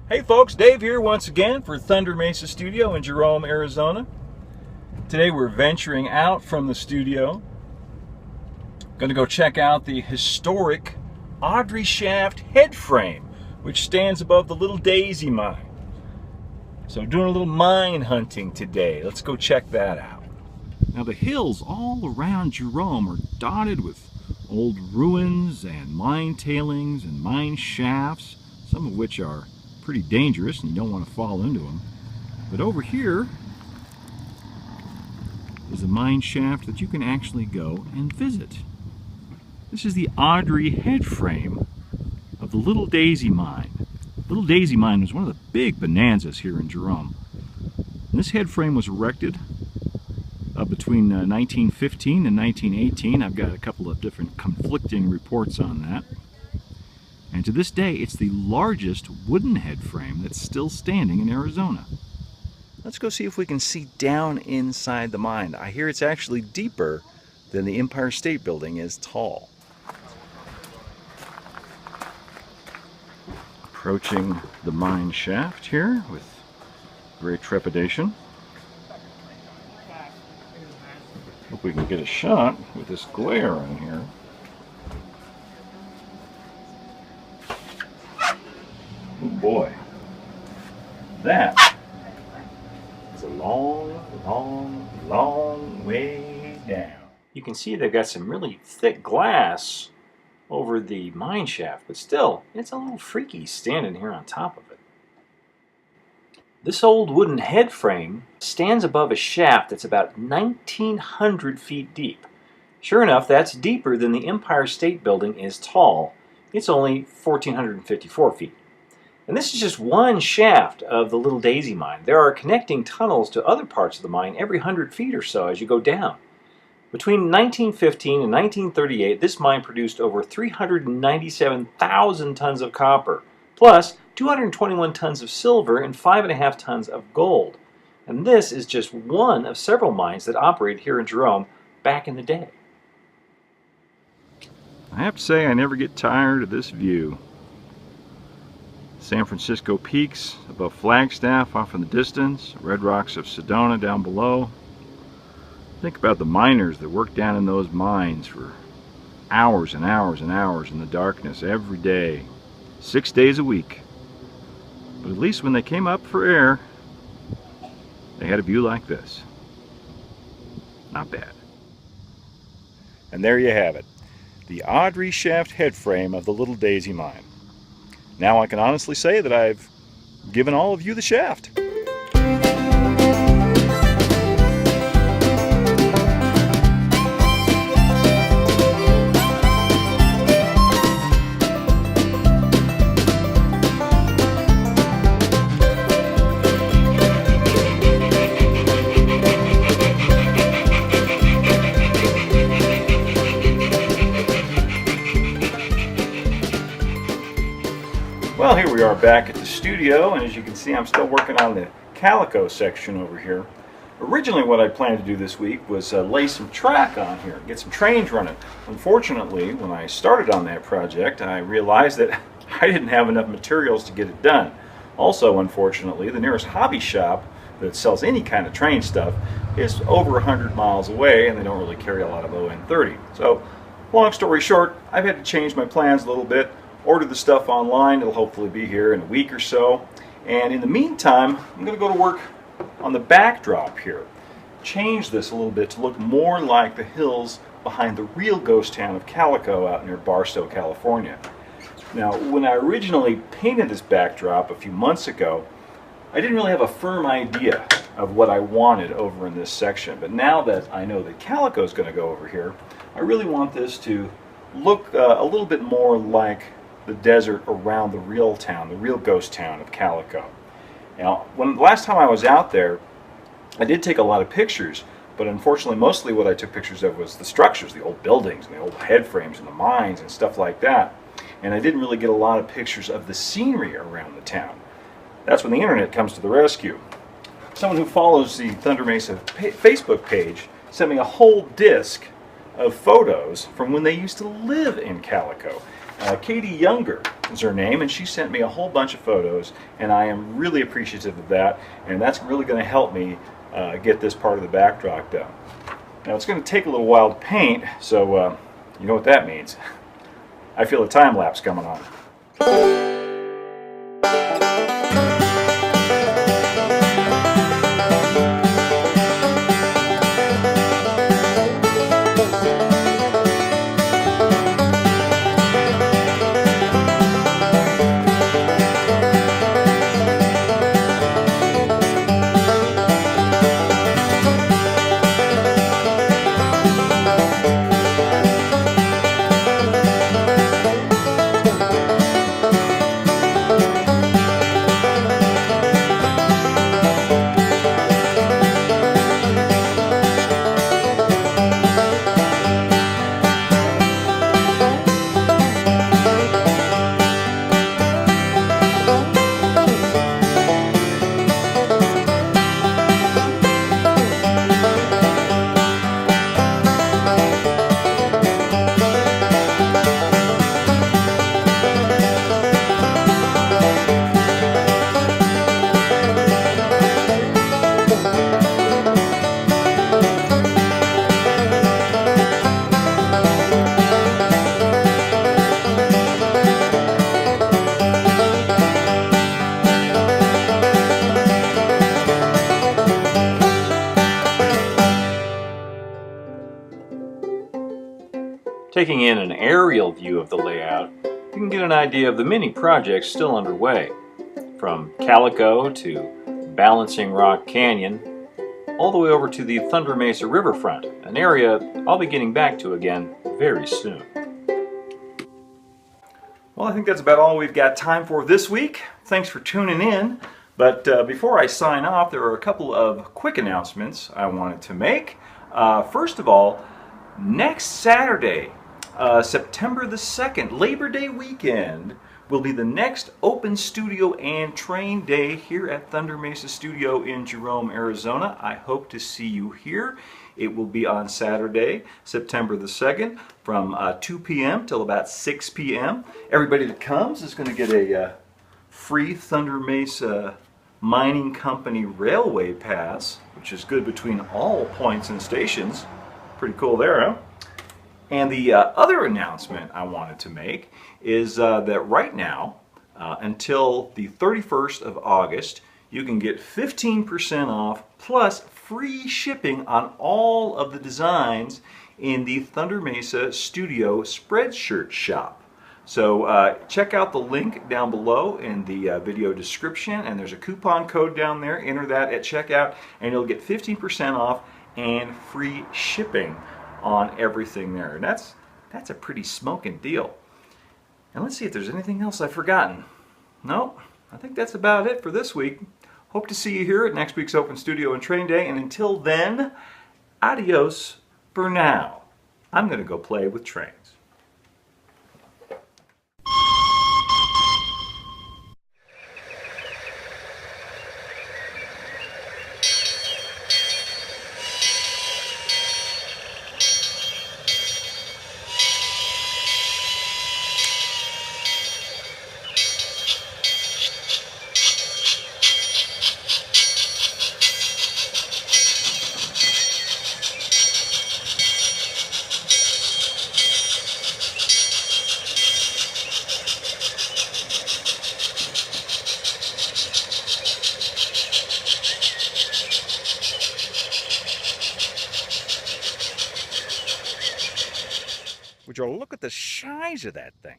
Hey folks, Dave here once again for Thunder Mesa Studio in Jerome, Arizona. Today we're venturing out from the studio. Going to go check out the historic Audrey Shaft head frame, which stands above the Little Daisy mine. So doing a little mine hunting today. Let's go check that out. Now the hills all around Jerome are dotted with old ruins and mine tailings and mine shafts, some of which are pretty dangerous and you don't want to fall into them. But over here is a mine shaft that you can actually go and visit. This is the Audrey head frame of the Little Daisy mine. Little Daisy mine was one of the big bonanzas here in Jerome. And this head frame was erected between 1915 and 1918. I've got a couple of different conflicting reports on that. And to this day, it's the largest wooden head frame that's still standing in Arizona. Let's go see if we can see down inside the mine. I hear it's actually deeper than the Empire State Building is tall. Approaching the mine shaft here with great trepidation. Hope we can get a shot with this glare in here. Oh boy, that is a long way down. You can see they've got some really thick glass over the mine shaft, but still, it's a little freaky standing here on top of it. This old wooden head frame stands above a shaft that's about 1,900 feet deep. Sure enough, that's deeper than the Empire State Building is tall. It's only 1,454 feet. And this is just one shaft of the Little Daisy mine. There are connecting tunnels to other parts of the mine every 100 feet or so as you go down. Between 1915 and 1938, this mine produced over 397,000 tons of copper, plus 221 tons of silver and 5.5 tons of gold. And this is just one of several mines that operated here in Jerome back in the day. I have to say I never get tired of this view. San Francisco peaks above Flagstaff off in the distance, red rocks of Sedona down below. Think about the miners that work down in those mines for hours and hours and hours in the darkness every day, 6 days a week. But at least when they came up for air, they had a view like this. Not bad. And there you have it, the Audrey Shaft head frame of the Little Daisy mine. Now I can honestly say that I've given all of you the shaft. Well, here we are back at the studio, and as you can see, I'm still working on the Calico section over here. Originally, what I planned to do this week was lay some track on here, get some trains running. Unfortunately, when I started on that project, I realized that I didn't have enough materials to get it done. Also, unfortunately, the nearest hobby shop that sells any kind of train stuff is over 100 miles away, and they don't really carry a lot of ON30. So, long story short, I've had to change my plans a little bit. Order the stuff online. It'll hopefully be here in a week or so. And in the meantime, I'm going to go to work on the backdrop here. Change this a little bit to look more like the hills behind the real ghost town of Calico out near Barstow, California. Now, when I originally painted this backdrop a few months ago, I didn't really have a firm idea of what I wanted over in this section. But now that I know that Calico is going to go over here, I really want this to look a little bit more like the desert around the real town, the real ghost town of Calico. Now, the last time I was out there, I did take a lot of pictures, but unfortunately mostly what I took pictures of was the structures, the old buildings and the old head frames and the mines and stuff like that. And I didn't really get a lot of pictures of the scenery around the town. That's when the internet comes to the rescue. Someone who follows the Thunder Mesa Facebook page sent me a whole disc of photos from when they used to live in Calico. Katie Younger is her name, and she sent me a whole bunch of photos, and I am really appreciative of that, and that's really going to help me get this part of the backdrop done. Now it's going to take a little while to paint, so you know what that means. I feel a time lapse coming on. Taking in an aerial view of the layout, you can get an idea of the many projects still underway, from Calico to Balancing Rock Canyon, all the way over to the Thunder Mesa riverfront, an area I'll be getting back to again very soon. Well, I think that's about all we've got time for this week. Thanks for tuning in. But before I sign off, there are a couple of quick announcements I wanted to make. First of all, next Saturday, September the 2nd, Labor Day weekend, will be the next open studio and train day here at Thunder Mesa Studio in Jerome, Arizona. I hope to see you here. It will be on Saturday, September the 2nd, from 2 p.m. till about 6 p.m. Everybody that comes is going to get a free Thunder Mesa Mining Company Railway Pass, which is good between all points and stations. Pretty cool there, huh? And the other announcement I wanted to make is that right now, until the 31st of August, you can get 15% off plus free shipping on all of the designs in the Thunder Mesa Studio Spreadshirt shop. So check out the link down below in the video description, and there's a coupon code down there. Enter that at checkout and you'll get 15% off and free shipping on everything there. And that's a pretty smoking deal. And let's see if there's anything else I've forgotten. No, I think that's about it for this week. Hope to see you here at next week's Open Studio and Train Day, and until then, adios for now. I'm going to go play with trains. Would you look at the size of that thing?